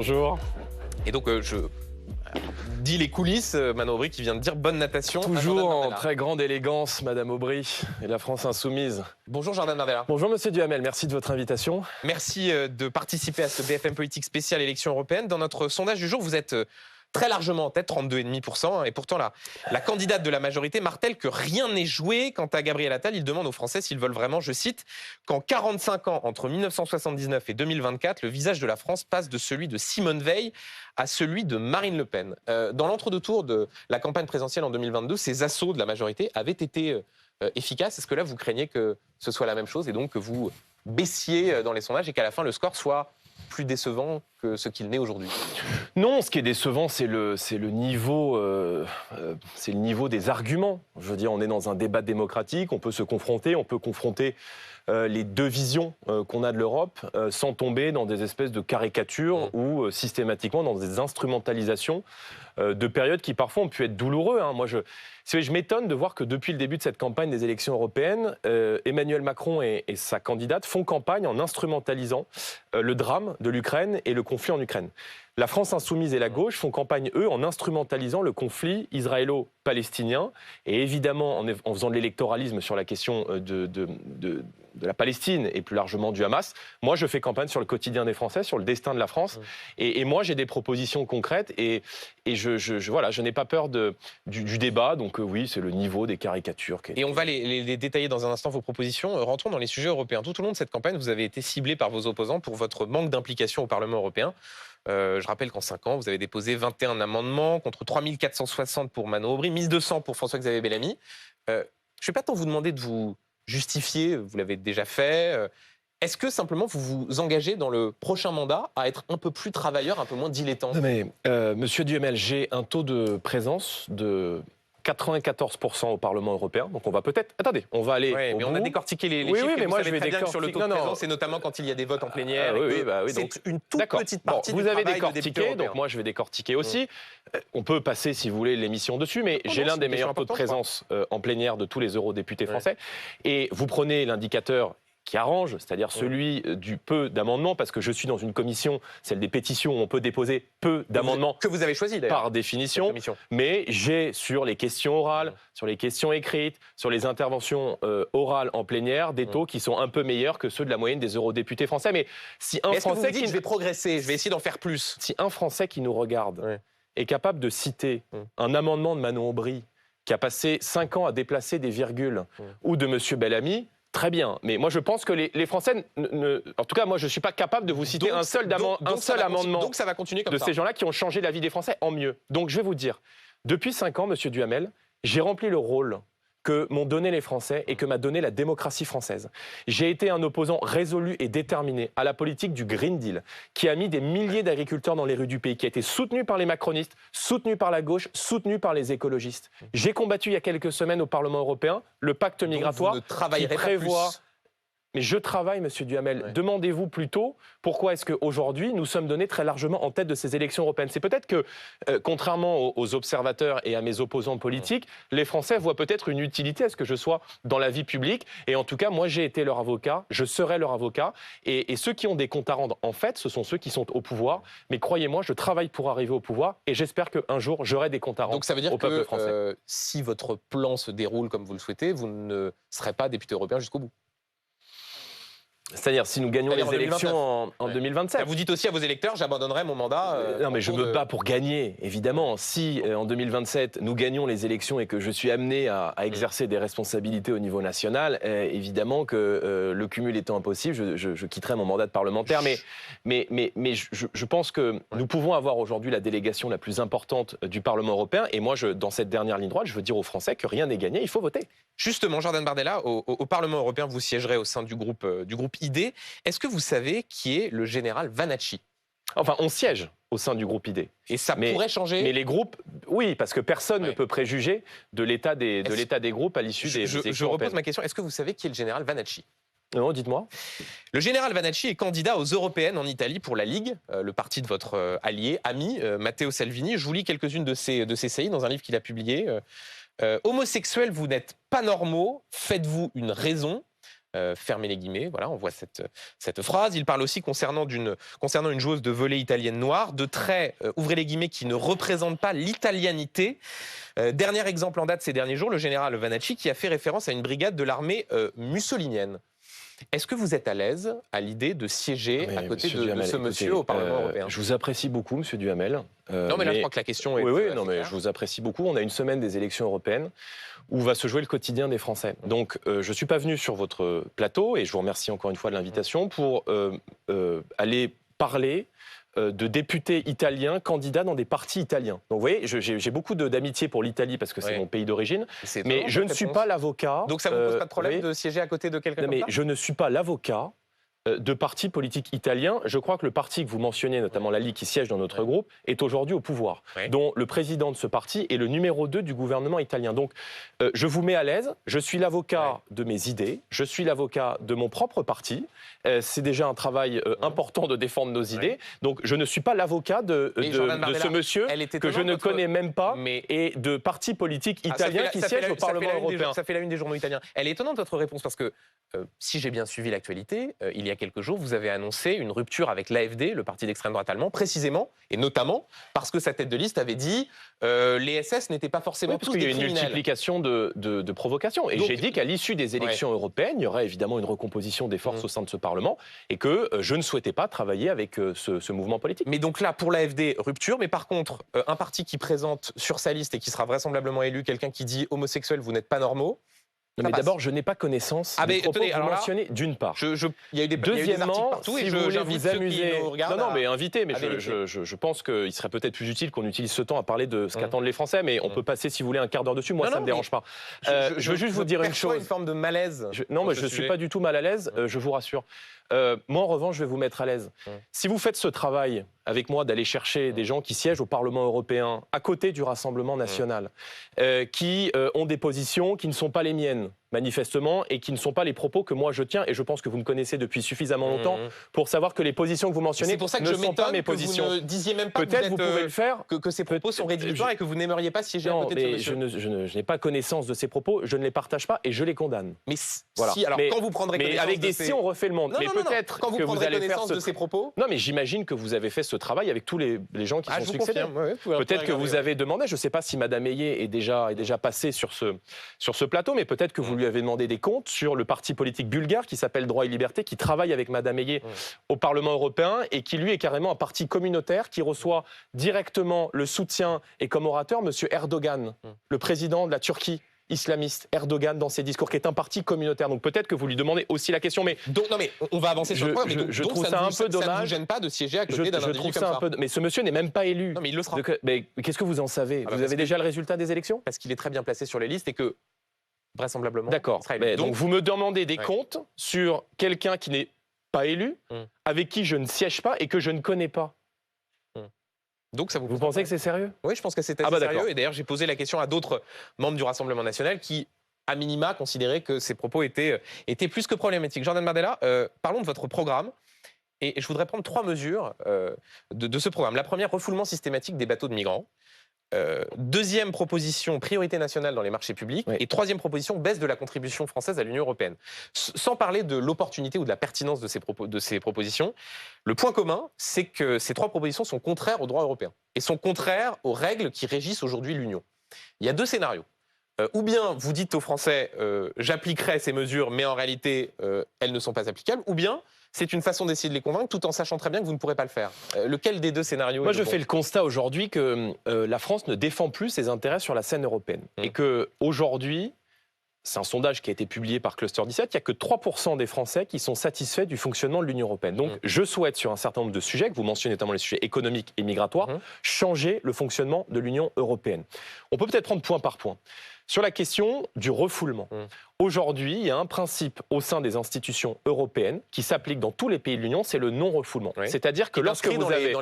Bonjour. Et donc, je dis les coulisses, Manon Aubry qui vient de dire bonne natation. Toujours en très grande élégance, Madame Aubry et la France insoumise. Bonjour Jordan Bardella. Bonjour Monsieur Duhamel, merci de votre invitation. Merci de participer à ce BFM Politique spécial élection européenne. Dans notre sondage du jour, vous êtes très largement en tête, 32,5%. Et pourtant, la candidate de la majorité martèle que rien n'est joué. Quant à Gabriel Attal, il demande aux Français s'ils veulent vraiment, je cite, qu'en 45 ans, entre 1979 et 2024, le visage de la France passe de celui de Simone Veil à celui de Marine Le Pen. Dans l'entre-deux-tours de la campagne présidentielle en 2022, ces assauts de la majorité avaient été efficaces. Est-ce que là, vous craignez que ce soit la même chose et donc que vous baissiez dans les sondages et qu'à la fin, le score soit plus décevant que ce qu'il n'est aujourd'hui? Non, ce qui est décevant, c'est le niveau des arguments. Je veux dire, on est dans un débat démocratique, on peut se confronter, on peut confronter les deux visions qu'on a de l'Europe sans tomber dans des espèces de caricatures ou systématiquement dans des instrumentalisations de périodes qui parfois ont pu être douloureuses. Moi, je m'étonne de voir que depuis le début de cette campagne des élections européennes, Emmanuel Macron et sa candidate font campagne en instrumentalisant le drame de l'Ukraine et le conflit en Ukraine. La France insoumise et la gauche font campagne, eux, en instrumentalisant le conflit israélo-palestinien et évidemment en faisant de l'électoralisme sur la question de la Palestine et plus largement du Hamas. Moi, je fais campagne sur le quotidien des Français, sur le destin de la France. Et moi, j'ai des propositions concrètes et je n'ai pas peur du débat. Donc oui, c'est le niveau des caricatures. Et on va les détailler dans un instant, vos propositions. Rentrons dans les sujets européens. Tout au long de cette campagne, vous avez été ciblé par vos opposants pour votre manque d'implication au Parlement européen. Je rappelle qu'en 5 ans, vous avez déposé 21 amendements contre 3460 pour Manon Aubry, 1200 pour François-Xavier Bellamy. Je ne vais pas tant vous demander de vous justifier, vous l'avez déjà fait. Est-ce que simplement vous vous engagez dans le prochain mandat à être un peu plus travailleur, un peu moins dilettant? Non mais, Monsieur Duhamel, j'ai un taux de présence de 94% au Parlement européen. Donc on va peut-être... Attendez, on va aller au bout. On a décortiqué les chiffres. Mais moi, je vais décortiquer sur le taux de présence, et notamment quand il y a des votes en plénière. C'est une toute petite partie du travail de député européen. Donc moi, je vais décortiquer aussi. On peut passer, si vous voulez, l'émission dessus, mais j'ai l'un des meilleurs taux de présence en plénière de tous les eurodéputés français. Et vous prenez l'indicateur qui arrange, c'est-à-dire celui du peu d'amendements, parce que je suis dans une commission, celle des pétitions, où on peut déposer peu d'amendements. Que vous avez choisi d'ailleurs. Par définition. Mais j'ai sur les questions orales, sur les questions écrites, sur les interventions orales en plénière, des taux qui sont un peu meilleurs que ceux de la moyenne des eurodéputés français. Mais si un Français qui... je vais progresser, je vais essayer d'en faire plus. Si un Français qui nous regarde est capable de citer un amendement de Manon Aubry qui a passé 5 ans à déplacer des virgules, ou de M. Bellamy, très bien, mais moi je pense que les Français, en tout cas moi je ne suis pas capable de vous citer un seul amendement donc ça va continuer comme de ces gens-là qui ont changé la vie des Français en mieux. Donc je vais vous dire, depuis 5 ans, Monsieur Duhamel, j'ai rempli le rôle que m'ont donné les Français et que m'a donné la démocratie française. J'ai été un opposant résolu et déterminé à la politique du Green Deal, qui a mis des milliers d'agriculteurs dans les rues du pays, qui a été soutenu par les macronistes, soutenu par la gauche, soutenu par les écologistes. J'ai combattu il y a quelques semaines au Parlement européen le pacte migratoire qui prévoit... Mais je travaille, Monsieur Duhamel. Demandez-vous plutôt pourquoi est-ce qu'aujourd'hui, nous sommes donnés très largement en tête de ces élections européennes. C'est peut-être que, contrairement aux observateurs et à mes opposants politiques, les Français voient peut-être une utilité à ce que je sois dans la vie publique. Et en tout cas, moi, j'ai été leur avocat, je serai leur avocat. Et ceux qui ont des comptes à rendre, en fait, ce sont ceux qui sont au pouvoir. Mais croyez-moi, je travaille pour arriver au pouvoir et j'espère qu'un jour, j'aurai des comptes à rendre au peuple français. Donc ça veut dire que si votre plan se déroule comme vous le souhaitez, vous ne serez pas député européen jusqu'au bout? C'est-à-dire, si nous gagnons les élections en 2027. Vous dites aussi à vos électeurs, j'abandonnerai mon mandat. Non, mais je me bats pour gagner, évidemment. Si, en 2027, nous gagnons les élections et que je suis amené à exercer des responsabilités au niveau national, évidemment que le cumul étant impossible, je quitterai mon mandat de parlementaire. Mais je pense que nous pouvons avoir aujourd'hui la délégation la plus importante du Parlement européen. Et moi, dans cette dernière ligne droite, je veux dire aux Français que rien n'est gagné, il faut voter. Justement, Jordan Bardella, au Parlement européen, vous siégerez au sein du groupe ID. Est-ce que vous savez qui est le général Vanacci? Enfin, on siège au sein du groupe ID. Et ça pourrait changer? Mais les groupes, oui, parce que personne ne peut préjuger de l'état des groupes à l'issue des élections. Je repose ma question. Est-ce que vous savez qui est le général Vanacci? Non, dites-moi. Le général Vanacci est candidat aux européennes en Italie pour la Ligue, le parti de votre ami, Matteo Salvini. Je vous lis quelques-unes de ses saillies dans un livre qu'il a publié. Homosexuels, vous n'êtes pas normaux, faites-vous une raison. Fermez les guillemets, voilà, on voit cette phrase. Il parle aussi concernant une joueuse de volley italienne noire, de traits, ouvrez les guillemets, qui ne représentent pas l'italianité. Dernier exemple en date ces derniers jours, le général Vanacci qui a fait référence à une brigade de l'armée mussolinienne. Est-ce que vous êtes à l'aise à l'idée de siéger à côté de ce monsieur au Parlement européen? Je vous apprécie beaucoup, monsieur Duhamel. Non, mais là, je crois que la question est... Oui, non, mais je vous apprécie beaucoup. On a une semaine des élections européennes où va se jouer le quotidien des Français. Donc, je ne suis pas venu sur votre plateau, et je vous remercie encore une fois de l'invitation, pour aller parler de députés italiens candidats dans des partis italiens. Donc vous voyez, j'ai beaucoup d'amitié pour l'Italie parce que c'est mon pays d'origine, mais je ne suis pas l'avocat... Donc ça ne vous pose pas de problème de siéger à côté de quelqu'un comme ça ? Je ne suis pas l'avocat de partis politiques italiens. Je crois que le parti que vous mentionnez, notamment la Ligue qui siège dans notre groupe, est aujourd'hui au pouvoir, dont le président de ce parti est le numéro 2 du gouvernement italien. Donc je vous mets à l'aise, je suis l'avocat de mes idées, je suis l'avocat de mon propre parti. C'est déjà un travail important de défendre nos idées. Donc je ne suis pas l'avocat de ce monsieur que je ne connais même pas et de partis politiques italiens qui siègent au Parlement européen. Ça fait la une des journaux italiens. Elle est étonnante votre réponse parce que si j'ai bien suivi l'actualité, il y a quelques jours, vous avez annoncé une rupture avec l'AfD, le parti d'extrême droite allemand, précisément et notamment parce que sa tête de liste avait dit les SS n'étaient pas forcément tous des criminels. Parce qu'il y a une multiplication de provocations. Et j'ai dit qu'à l'issue des élections européennes, il y aurait évidemment une recomposition des forces au sein de ce Parlement et que je ne souhaitais pas travailler avec ce mouvement politique. Mais donc là, pour l'AfD, rupture. Mais par contre, un parti qui présente sur sa liste et qui sera vraisemblablement élu quelqu'un qui dit homosexuel, vous n'êtes pas normaux. Non, mais d'abord, je n'ai pas connaissance des propos que vous mentionnez, d'une part. Il y a eu des Deuxièmement, partout si et vous voulez vous amuser... Non, mais invitez, mais je pense qu'il serait peut-être plus utile qu'on utilise ce temps à parler de ce qu'attendent les Français, mais on peut passer, si vous voulez, un quart d'heure dessus. Moi, ça ne me dérange pas. Je veux juste vous dire une chose. Une forme de malaise. Non, mais je ne suis pas du tout mal à l'aise, je vous rassure. Moi, en revanche, je vais vous mettre à l'aise. Si vous faites ce travail avec moi d'aller chercher des gens qui siègent au Parlement européen, à côté du Rassemblement national, qui ont des positions qui ne sont pas les miennes, manifestement, et qui ne sont pas les propos que moi je tiens, et je pense que vous me connaissez depuis suffisamment longtemps pour savoir que les positions que vous mentionnez ne sont pas mes positions. Vous ne disiez même pas peut-être vous pouvez le faire, que ces propos sont rédhibitoires et que vous n'aimeriez pas siéger à côté de ce monsieur. Je n'ai pas connaissance de ces propos, je ne les partage pas et je les condamne. Mais voilà. Si, alors quand vous prendrez connaissance avec des si on refait le monde. Peut-être quand vous prendrez connaissance de ces propos. Non, mais j'imagine que vous avez fait ce travail avec tous les gens qui sont succédés. Peut-être que vous avez demandé, je ne sais pas si Madame Ayé est déjà passée sur ce plateau, mais peut-être que vous lui avez demandé des comptes sur le parti politique bulgare qui s'appelle Droit et Liberté, qui travaille avec Madame Ayé au Parlement européen et qui lui est carrément un parti communautaire qui reçoit directement le soutien et comme orateur Monsieur Erdogan, le président de la Turquie islamiste, Erdogan, dans ses discours, qui est un parti communautaire. Donc peut-être que vous lui demandez aussi la question. Mais donc, non, mais on va avancer sur le point. Je trouve ça un peu dommage. Ça ne vous gêne pas de siéger à côté d'un individu comme ça. Mais ce monsieur n'est même pas élu. Non, mais il le sera. Mais qu'est-ce que vous en savez? Vous avez déjà le résultat des élections? Parce qu'il est très bien placé sur les listes et que, vraisemblablement... D'accord. Donc vous me demandez des comptes sur quelqu'un qui n'est pas élu, avec qui je ne siège pas et que je ne connais pas. Donc ça vous pensez que c'est sérieux? Oui, je pense que c'est assez sérieux. Et d'ailleurs, j'ai posé la question à d'autres membres du Rassemblement national qui, à minima, considéraient que ces propos étaient plus que problématiques. Jordan Bardella, parlons de votre programme. Et je voudrais prendre 3 mesures de ce programme. La première, refoulement systématique des bateaux de migrants. Deuxième proposition, priorité nationale dans les marchés publics. Et troisième proposition, baisse de la contribution française à l'Union européenne. Sans parler de l'opportunité ou de la pertinence de ces propositions, le point commun, c'est que ces 3 propositions sont contraires au droit européen et sont contraires aux règles qui régissent aujourd'hui l'Union. Il y a 2 scénarios. Ou bien vous dites aux Français j'appliquerai ces mesures, mais en réalité elles ne sont pas applicables, ou bien c'est une façon d'essayer de les convaincre tout en sachant très bien que vous ne pourrez pas le faire. Lequel des 2 scénarios? Moi, je fais le constat aujourd'hui que la France ne défend plus ses intérêts sur la scène européenne. Et qu'aujourd'hui, c'est un sondage qui a été publié par Cluster 17, il n'y a que 3% des Français qui sont satisfaits du fonctionnement de l'Union européenne. Donc, je souhaite, sur un certain nombre de sujets, que vous mentionnez notamment les sujets économiques et migratoires, changer le fonctionnement de l'Union européenne. On peut peut-être prendre point par point. Sur la question du refoulement, aujourd'hui, il y a un principe au sein des institutions européennes qui s'applique dans tous les pays de l'Union, c'est le non-refoulement. C'est-à-dire que lorsque vous avez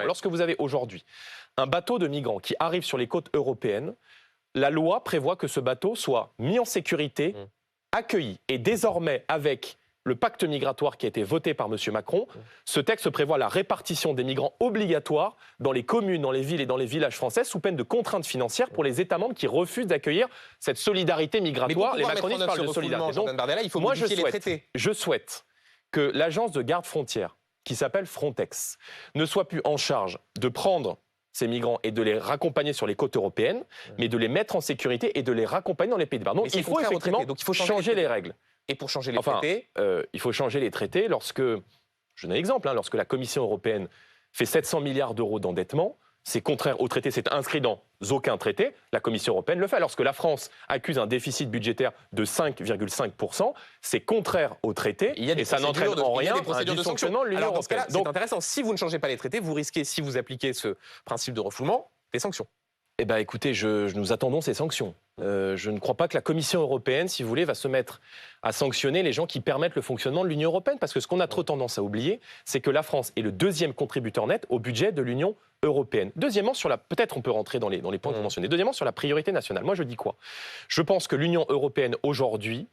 lorsque vous avez aujourd'hui un bateau de migrants qui arrive sur les côtes européennes, la loi prévoit que ce bateau soit mis en sécurité, accueilli et désormais avec le pacte migratoire qui a été voté par M. Macron, ce texte prévoit la répartition des migrants obligatoire dans les communes, dans les villes et dans les villages français sous peine de contraintes financières pour les États membres qui refusent d'accueillir cette solidarité migratoire. Les macronistes parlent de solidarité. Donc, Bardella, il faut modifier les traités. Je souhaite que l'agence de garde frontière, qui s'appelle Frontex, ne soit plus en charge de prendre ces migrants et de les raccompagner sur les côtes européennes, mais de les mettre en sécurité et de les raccompagner dans les pays de Donc il faut effectivement changer les règles. Et pour changer les traités il faut changer les traités lorsque, je donne un exemple, lorsque la Commission européenne fait 700 milliards d'euros d'endettement, c'est contraire au traité, c'est inscrit dans aucun traité, la Commission européenne le fait. Lorsque la France accuse un déficit budgétaire de 5,5%, c'est contraire au traité et ça n'entraîne en rien un dysfonctionnement de l'Union européenne. C'est intéressant, si vous ne changez pas les traités, vous risquez, si vous appliquez ce principe de refoulement, des sanctions. Eh bien, écoutez, nous attendons ces sanctions. Je ne crois pas que la Commission européenne, si vous voulez, va se mettre à sanctionner les gens qui permettent le fonctionnement de l'Union européenne. Parce que ce qu'on a trop tendance à oublier, c'est que la France est le deuxième contributeur net au budget de l'Union européenne. Deuxièmement, peut-être on peut rentrer dans les points que vous mentionnez. Deuxièmement, sur la priorité nationale. Moi, je dis quoi? Je pense que l'Union européenne, aujourd'hui,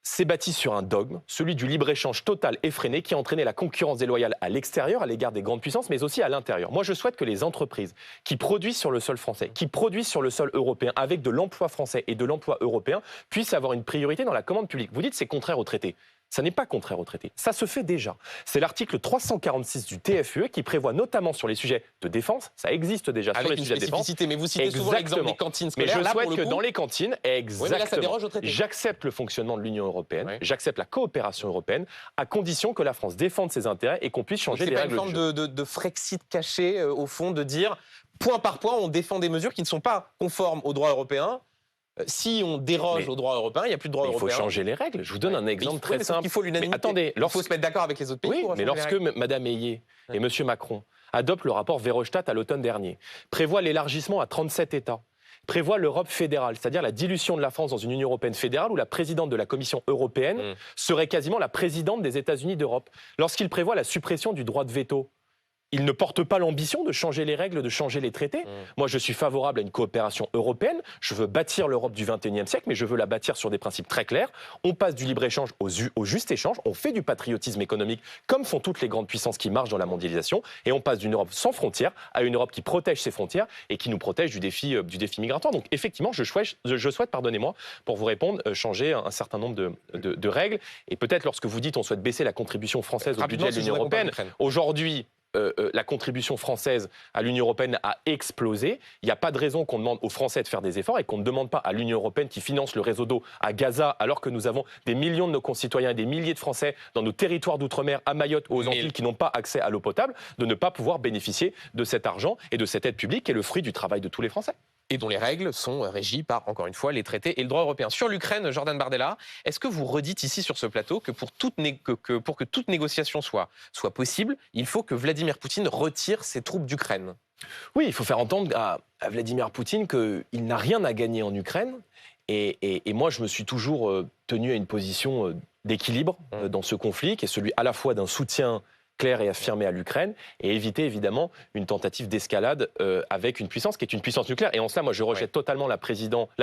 s'est bâti sur un dogme, celui du libre-échange total effréné qui a entraîné la concurrence déloyale à l'extérieur, à l'égard des grandes puissances, mais aussi à l'intérieur. Moi, je souhaite que les entreprises qui produisent sur le sol français, qui produisent sur le sol européen, avec de l'emploi français et de l'emploi européen, puissent avoir une priorité dans la commande publique. Vous dites que c'est contraire au traité. Ça n'est pas contraire au traité. Ça se fait déjà. C'est l'article 346 du TFUE qui prévoit notamment sur les sujets de défense, ça existe déjà sur les sujets de défense. Mais vous citez souvent l'exemple des cantines scolaires. Mais je souhaite que dans les cantines, exactement, là, ça déroge au traité. J'accepte le fonctionnement de l'Union européenne, j'accepte la coopération européenne, à condition que la France défende ses intérêts et qu'on puisse changer les règles du jeu. C'est pas une forme de Frexit caché, au fond, de dire, point par point, on défend des mesures qui ne sont pas conformes au droit européen. Si on déroge au droit européen, il n'y a plus de droit européen. Il faut changer les règles. Je vous donne un exemple très simple. Il faut l'unanimité. Attendez, il faut se mettre d'accord avec les autres pays. Oui, mais lorsque Mme Hayé et M. Macron adoptent le rapport Verhofstadt à l'automne dernier, prévoient l'élargissement à 37 États, prévoit l'Europe fédérale, c'est-à-dire la dilution de la France dans une Union européenne fédérale où la présidente de la Commission européenne serait quasiment la présidente des États-Unis d'Europe. Lorsqu'il prévoit la suppression du droit de veto, il ne porte pas l'ambition de changer les règles, de changer les traités. Moi, je suis favorable à une coopération européenne. Je veux bâtir l'Europe du XXIe siècle, mais je veux la bâtir sur des principes très clairs. On passe du libre-échange au juste échange. On fait du patriotisme économique, comme font toutes les grandes puissances qui marchent dans la mondialisation. Et on passe d'une Europe sans frontières à une Europe qui protège ses frontières et qui nous protège du défi migratoire. Donc, effectivement, je souhaite, pardonnez-moi, pour vous répondre, changer un certain nombre de règles. Et peut-être lorsque vous dites on souhaite baisser la contribution française au budget de l'Union européenne, aujourd'hui, la contribution française à l'Union européenne a explosé. Il n'y a pas de raison qu'on demande aux Français de faire des efforts et qu'on ne demande pas à l'Union européenne qui finance le réseau d'eau à Gaza, alors que nous avons des millions de nos concitoyens et des milliers de Français dans nos territoires d'outre-mer, à Mayotte ou aux Antilles, qui n'ont pas accès à l'eau potable, de ne pas pouvoir bénéficier de cet argent et de cette aide publique qui est le fruit du travail de tous les Français. Et dont les règles sont régies par, encore une fois, les traités et le droit européen. Sur l'Ukraine, Jordan Bardella, est-ce que vous redites ici sur ce plateau que pour que toute négociation soit possible, il faut que Vladimir Poutine retire ses troupes d'Ukraine? Oui, il faut faire entendre à Vladimir Poutine qu'il n'a rien à gagner en Ukraine. Et moi, je me suis toujours tenu à une position d'équilibre dans ce conflit, qui est celui à la fois d'un soutien clair et affirmé à l'Ukraine, et éviter évidemment une tentative d'escalade avec une puissance qui est une puissance nucléaire. Et en cela, moi, je rejette totalement la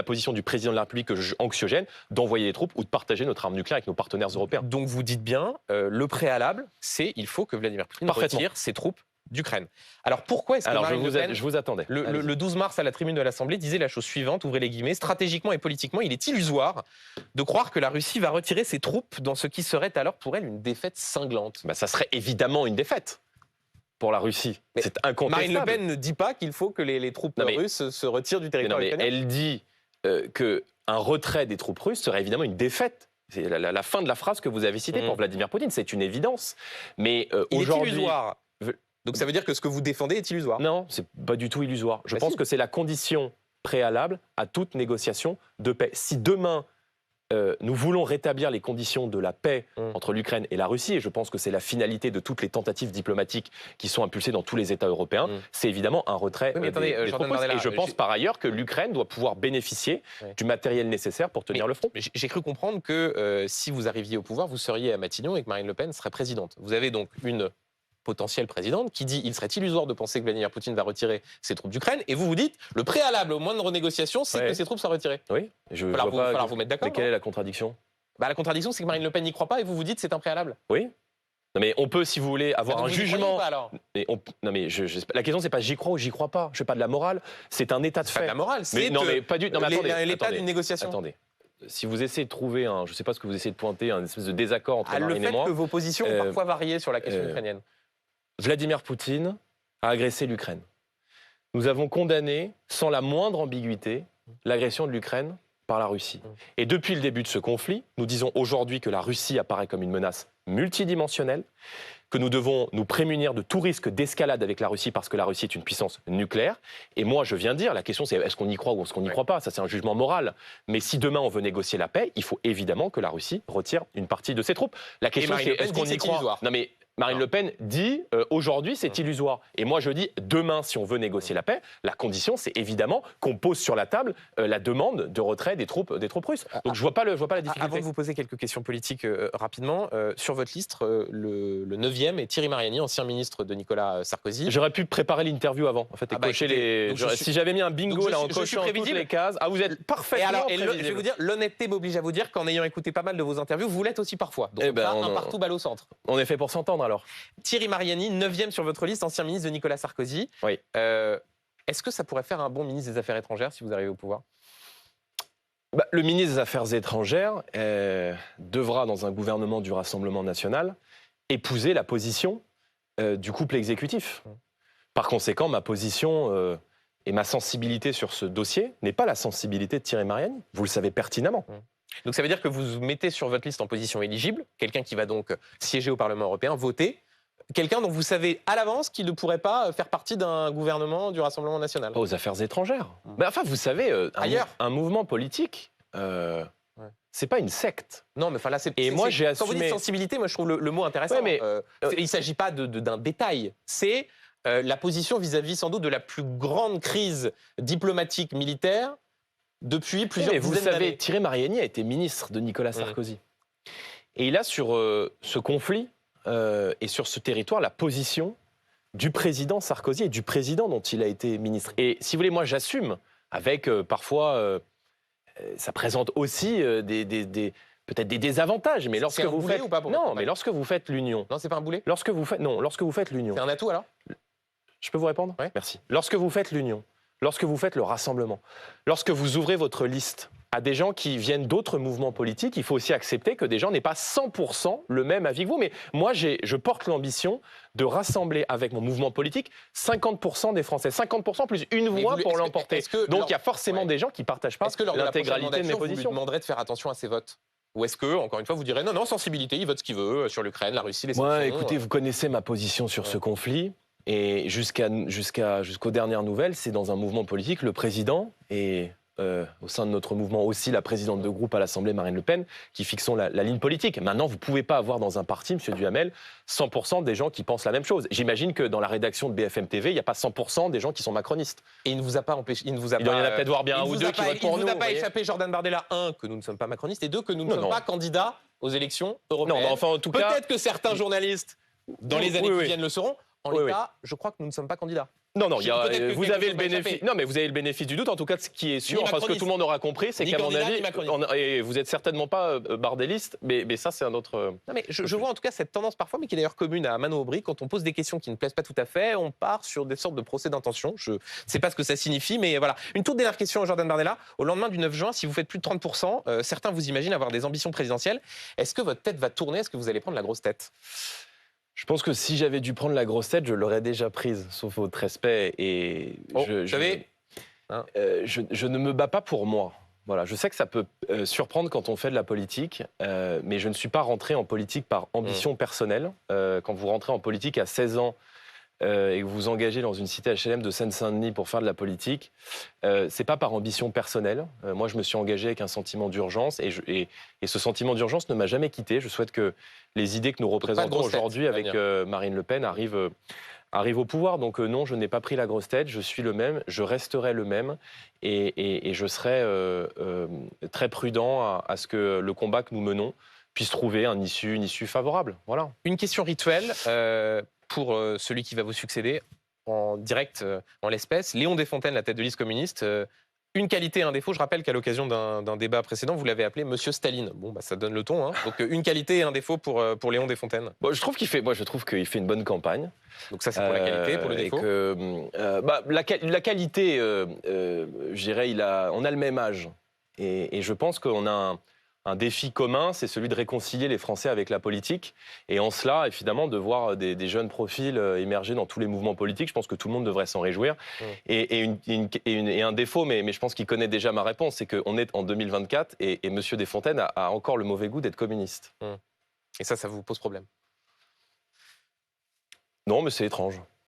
position du président de la République que je juge anxiogène d'envoyer des troupes ou de partager notre arme nucléaire avec nos partenaires européens. Donc vous dites bien, le préalable, c'est il faut que Vladimir Poutine retire ses troupes d'Ukraine. Alors pourquoi est-ce que Marine Le Pen, je vous attendais. Le 12 mars à la tribune de l'Assemblée disait la chose suivante, ouvrez les guillemets, stratégiquement et politiquement, il est illusoire de croire que la Russie va retirer ses troupes dans ce qui serait alors pour elle une défaite cinglante. Ça serait évidemment une défaite pour la Russie. C'est incontestable. Marine Le Pen ne dit pas qu'il faut que les troupes russes se retirent du territoire ukrainien. Elle dit qu'un retrait des troupes russes serait évidemment une défaite. C'est la fin de la phrase que vous avez citée pour Vladimir Poutine. C'est une évidence. Mais aujourd'hui, il est illusoire. Donc ça veut dire que ce que vous défendez est illusoire? Non, c'est pas du tout illusoire. Je pense que c'est la condition préalable à toute négociation de paix. Si demain, nous voulons rétablir les conditions de la paix entre l'Ukraine et la Russie, et je pense que c'est la finalité de toutes les tentatives diplomatiques qui sont impulsées dans tous les États européens, c'est évidemment un retrait des troupes russes. Et je pense par ailleurs que l'Ukraine doit pouvoir bénéficier du matériel nécessaire pour tenir le front. J'ai cru comprendre que si vous arriviez au pouvoir, vous seriez à Matignon et que Marine Le Pen serait présidente. Vous avez donc une potentielle présidente qui dit il serait illusoire de penser que Vladimir Poutine va retirer ses troupes d'Ukraine, et vous dites le préalable au moindre négociation, c'est que ses troupes soient retirées. Oui, il va falloir vous mettre d'accord. Mais quelle est la contradiction? La contradiction, c'est que Marine Le Pen n'y croit pas et vous vous dites c'est un préalable. Oui. Non mais on peut, si vous voulez, avoir un jugement. Pas, alors Mais non mais la question c'est pas j'y crois ou j'y crois pas. Je fais pas de la morale. C'est un état de fait. Pas de la morale. C'est non mais pas du. Non mais attendez. L'état d'une négociation. Attendez. Si vous essayez de trouver je sais pas ce que vous essayez de pointer, un espèce de désaccord entre Marine et moi. Le fait que vos positions ont parfois varié sur la question ukrainienne. Vladimir Poutine a agressé l'Ukraine. Nous avons condamné, sans la moindre ambiguïté, l'agression de l'Ukraine par la Russie. Et depuis le début de ce conflit, nous disons aujourd'hui que la Russie apparaît comme une menace multidimensionnelle, que nous devons nous prémunir de tout risque d'escalade avec la Russie parce que la Russie est une puissance nucléaire. Et moi, je viens de dire, la question c'est est-ce qu'on y croit ou est-ce qu'on n'y croit pas? Ça, c'est un jugement moral. Mais si demain on veut négocier la paix, il faut évidemment que la Russie retire une partie de ses troupes. La question c'est est-ce qu'on y croit? Non mais Marine Le Pen dit aujourd'hui c'est illusoire. Et moi je dis demain si on veut négocier la paix, la condition c'est évidemment qu'on pose sur la table la demande de retrait des troupes russes. Donc je vois pas la difficulté. Avant de vous poser quelques questions politiques rapidement, sur votre liste, le 9e est Thierry Mariani, ancien ministre de Nicolas Sarkozy. J'aurais pu préparer l'interview avant en fait et cocher les. Si j'avais mis un bingo là en cochant toutes les cases. Ah vous êtes parfaitement prévisible. Je vais vous dire, l'honnêteté m'oblige à vous dire qu'en ayant écouté pas mal de vos interviews, vous l'êtes aussi parfois. Donc un partout balle au centre. On est fait pour s'entendre. Alors. Thierry Mariani, 9e sur votre liste, ancien ministre de Nicolas Sarkozy. Oui. Est-ce que ça pourrait faire un bon ministre des Affaires étrangères si vous arrivez au pouvoir? Le ministre des Affaires étrangères devra, dans un gouvernement du Rassemblement national, épouser la position du couple exécutif. Par conséquent, ma position et ma sensibilité sur ce dossier n'est pas la sensibilité de Thierry Mariani. Vous le savez pertinemment. Donc ça veut dire que vous mettez sur votre liste en position éligible quelqu'un qui va donc siéger au Parlement européen, voter, quelqu'un dont vous savez à l'avance qu'il ne pourrait pas faire partie d'un gouvernement du Rassemblement national. Pas aux affaires étrangères. Mais enfin, vous savez, un mouvement politique, c'est pas une secte. Non, mais enfin là, Et moi, j'ai assumé. Quand vous dites sensibilité, moi je trouve le mot intéressant. Ouais, mais, il ne s'agit pas d'un détail. C'est la position vis-à-vis sans doute de la plus grande crise diplomatique militaire depuis plusieurs dizaines d'années. Vous savez, Thierry Mariani a été ministre de Nicolas Sarkozy. Et il a sur ce conflit et sur ce territoire la position du président Sarkozy et du président dont il a été ministre. Et si vous voulez, moi j'assume avec parfois, ça présente aussi peut-être des désavantages. Mais lorsque vous faites, lorsque vous faites l'union. Non, c'est pas un boulet. Lorsque vous faites l'union. C'est un atout alors. Je peux vous répondre? Oui. Merci. Lorsque vous faites l'union, lorsque vous faites le rassemblement, lorsque vous ouvrez votre liste à des gens qui viennent d'autres mouvements politiques, il faut aussi accepter que des gens n'aient pas 100% le même avis que vous. Mais moi, je porte l'ambition de rassembler avec mon mouvement politique 50% des Français. 50% plus une voix pour l'emporter. Donc il y a forcément des gens qui ne partagent pas l'intégralité de mes positions. Vous lui demanderez de faire attention à ses votes? Ou est-ce que, encore une fois, vous direz non, sensibilité, il vote ce qu'il veut sur l'Ukraine, la Russie, les sanctions? Écoutez, vous connaissez ma position sur ce conflit. Et jusqu'aux dernières nouvelles, c'est dans un mouvement politique, le président et au sein de notre mouvement aussi la présidente de groupe à l'Assemblée, Marine Le Pen, qui fixons la ligne politique. Maintenant, vous ne pouvez pas avoir dans un parti, M. Duhamel, 100% des gens qui pensent la même chose. J'imagine que dans la rédaction de BFM TV, il n'y a pas 100% des gens qui sont macronistes. Et il ne vous a pas empêché. Il y en a peut-être voir bien un ou deux qui votent pour nous. Il ne vous a pas échappé, Jordan Bardella, 1, que nous ne sommes pas macronistes, et 2, que nous ne sommes pas candidats aux élections européennes. Non, enfin, en tout cas. Peut-être que certains journalistes, dans les années qui viennent, le seront. En l'état, je crois que nous ne sommes pas candidats. Non, vous avez le bénéfice. Non, mais vous avez le bénéfice du doute. En tout cas, ce qui est sûr, parce que tout le monde aura compris, c'est qu'à mon avis, et vous êtes certainement pas bardéliste, mais ça, c'est un autre. Non, mais je vois en tout cas cette tendance parfois, mais qui est d'ailleurs commune à Manon Aubry, quand on pose des questions qui ne plaisent pas tout à fait, on part sur des sortes de procès d'intention. Je ne sais pas ce que ça signifie, mais voilà. Une toute dernière question, Jordan Bardella. Au lendemain du 9 juin, si vous faites plus de 30%, certains vous imaginent avoir des ambitions présidentielles. Est-ce que votre tête va tourner? Est-ce que vous allez prendre la grosse tête? Je pense que si j'avais dû prendre la grosse tête, je l'aurais déjà prise, sauf votre respect. Et je ne me bats pas pour moi. Voilà, je sais que ça peut surprendre quand on fait de la politique, mais je ne suis pas rentré en politique par ambition personnelle. Quand vous rentrez en politique à 16 ans et que vous vous engagez dans une cité HLM de Seine-Saint-Denis pour faire de la politique, c'est pas par ambition personnelle. Moi, je me suis engagé avec un sentiment d'urgence et ce sentiment d'urgence ne m'a jamais quitté. Je souhaite que les idées que nous représentons aujourd'hui avec Marine Le Pen arrivent au pouvoir. Donc non, je n'ai pas pris la grosse tête. Je suis le même, je resterai le même et je serai très prudent à ce que le combat que nous menons puisse trouver une issue favorable. Voilà. Une question rituelle. Pour celui qui va vous succéder en direct, en l'espèce, Léon Desfontaines, la tête de liste communiste, Une qualité et un défaut, je rappelle qu'à l'occasion d'un débat précédent, vous l'avez appelé Monsieur Staline. Bon, bah, ça donne le ton. Hein. Donc une qualité et un défaut pour Léon Desfontaines. Bon, je trouve qu'il fait une bonne campagne. Donc ça, c'est pour la qualité, pour le défaut. La qualité, je dirais, on a le même âge. Et je pense qu'on a un défi commun, c'est celui de réconcilier les Français avec la politique. Et en cela, évidemment, de voir des jeunes profils émerger dans tous les mouvements politiques, je pense que tout le monde devrait s'en réjouir. Et un défaut, mais je pense qu'il connaît déjà ma réponse, c'est qu'on est en 2024 et M. Desfontaines a encore le mauvais goût d'être communiste. Et ça vous pose problème? Non, mais c'est étrange.